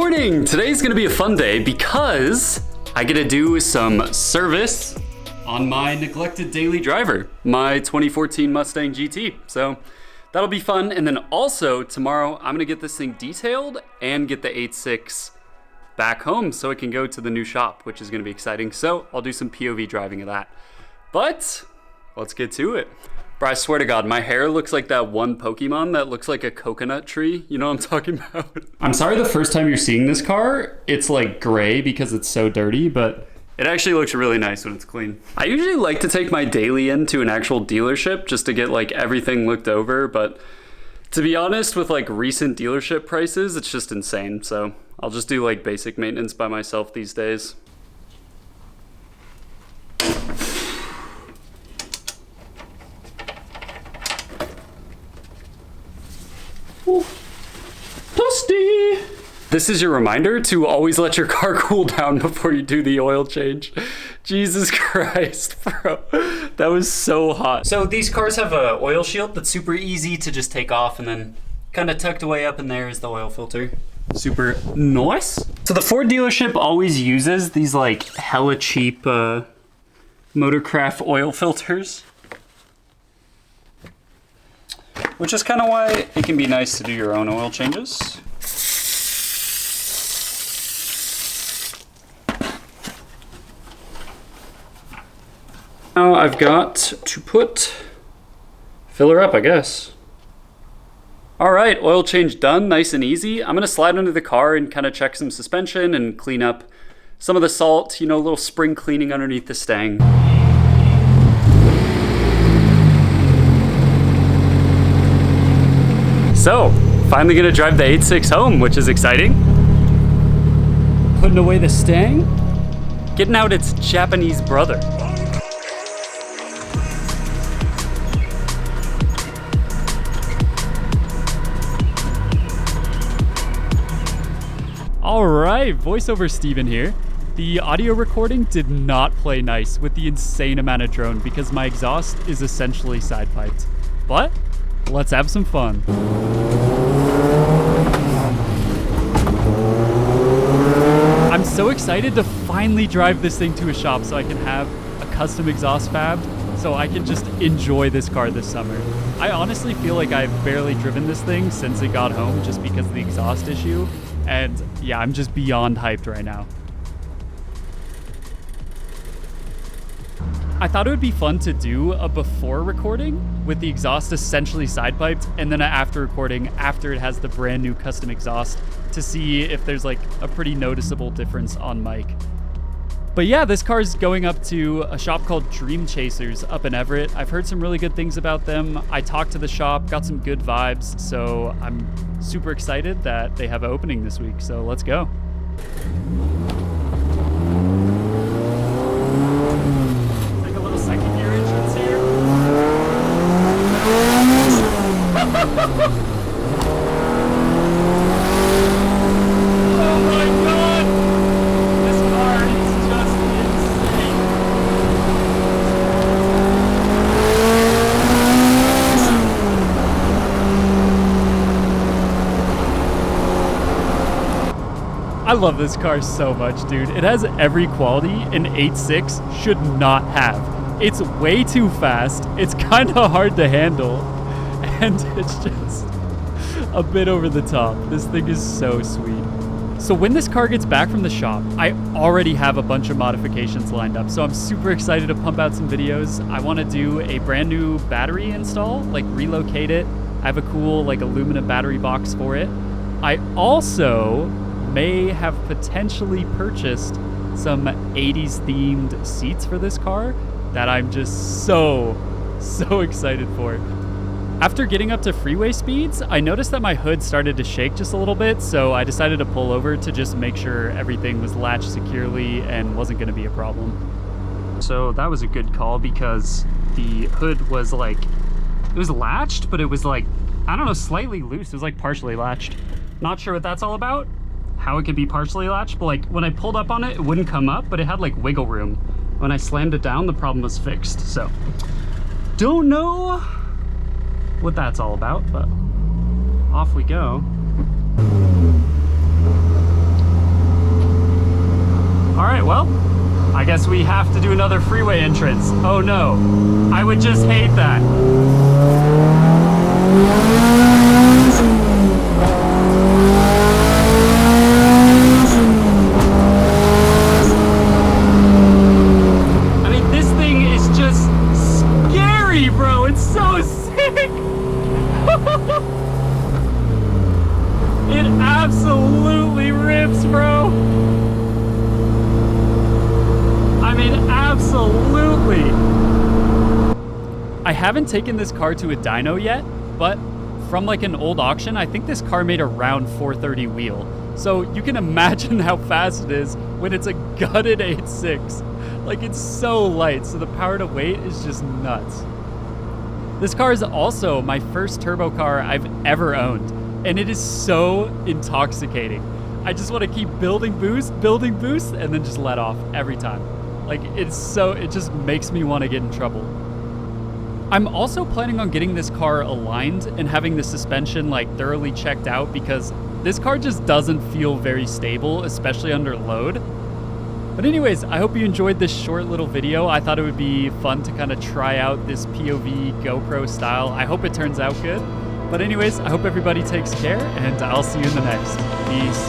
morning! Today's gonna be a fun day because I get to do some service on my neglected daily driver, my 2014 Mustang GT. So that'll be fun. And then also tomorrow, I'm gonna get this thing detailed and get the 86 back home so it can go to the new shop, which is gonna be exciting. So I'll do some POV driving of that. But let's get to it. Bro, I swear to God, my hair looks like that one Pokemon that looks like a coconut tree. You know what I'm talking about? I'm sorry the first time you're seeing this car, it's like gray because it's so dirty, but it actually looks really nice when it's clean. I usually like to take my daily into an actual dealership just to get like everything looked over, but to be honest, with like recent dealership prices, it's just insane. So I'll just do like basic maintenance by myself these days. Ooh, dusty. This is your reminder to always let your car cool down before you do the oil change. Jesus Christ, bro. That was so hot. So these cars have a oil shield that's super easy to just take off, and then kind of tucked away up in there is the oil filter. Super nice. So the Ford dealership always uses these like hella cheap Motorcraft oil filters, which is kind of why it can be nice to do your own oil changes. Now I've got to fill her up, I guess. All right, oil change done, nice and easy. I'm gonna slide under the car and kind of check some suspension and clean up some of the salt, you know, a little spring cleaning underneath the stang. So, finally gonna drive the 86 home, which is exciting. Putting away the stang, getting out its Japanese brother. All right, voiceover Steven here. The audio recording did not play nice with the insane amount of drone because my exhaust is essentially side piped. But let's have some fun. I'm so excited to finally drive this thing to a shop so I can have a custom exhaust fabbed so I can just enjoy this car this summer. I honestly feel like I've barely driven this thing since it got home just because of the exhaust issue. And yeah, I'm just beyond hyped right now. I thought it would be fun to do a before recording with the exhaust essentially side piped, and then an after recording after it has the brand new custom exhaust to see if there's like a pretty noticeable difference on mic. But yeah, this car is going up to a shop called Dream Chasers up in Everett. I've heard some really good things about them. I talked to the shop, got some good vibes, so I'm super excited that they have an opening this week. So let's go. I love this car so much, dude. It has every quality an 86 should not have. It's way too fast, it's kind of hard to handle, and it's just a bit over the top. This thing is so sweet. So when this car gets back from the shop, I already have a bunch of modifications lined up, so I'm super excited to pump out some videos. I want to do a brand new battery install, like relocate it. I have a cool like aluminum battery box for it. I also may have potentially purchased some 80s themed seats for this car that I'm just so excited for. After getting up to freeway speeds, I noticed that my hood started to shake just a little bit, so I decided to pull over to just make sure everything was latched securely and wasn't gonna be a problem. So that was a good call because the hood was like, it was latched, but it was like, I don't know, slightly loose. It was like partially latched. Not sure what that's all about, how it could be partially latched, but like when I pulled up on it, it wouldn't come up, but it had like wiggle room. When I slammed it down, the problem was fixed. So don't know what that's all about, but off we go. All right, well, I guess we have to do another freeway entrance. Oh no, I would just hate that. I mean, this thing is just scary, bro. It's so sick. It absolutely rips, bro. I mean, absolutely. I haven't taken this car to a dyno yet, but from like an old auction, I think this car made around 430 wheel. So you can imagine how fast it is when it's a gutted 8.6. Like, it's so light, so the power to weight is just nuts. This car is also my first turbo car I've ever owned, and it is so intoxicating. I just want to keep building boost, and then just let off every time. Like, it just makes me want to get in trouble. I'm also planning on getting this car aligned and having the suspension like thoroughly checked out, because this car just doesn't feel very stable, especially under load. But anyways, I hope you enjoyed this short little video. I thought it would be fun to kind of try out this POV GoPro style. I hope it turns out good. But anyways, I hope everybody takes care, and I'll see you in the next. Peace.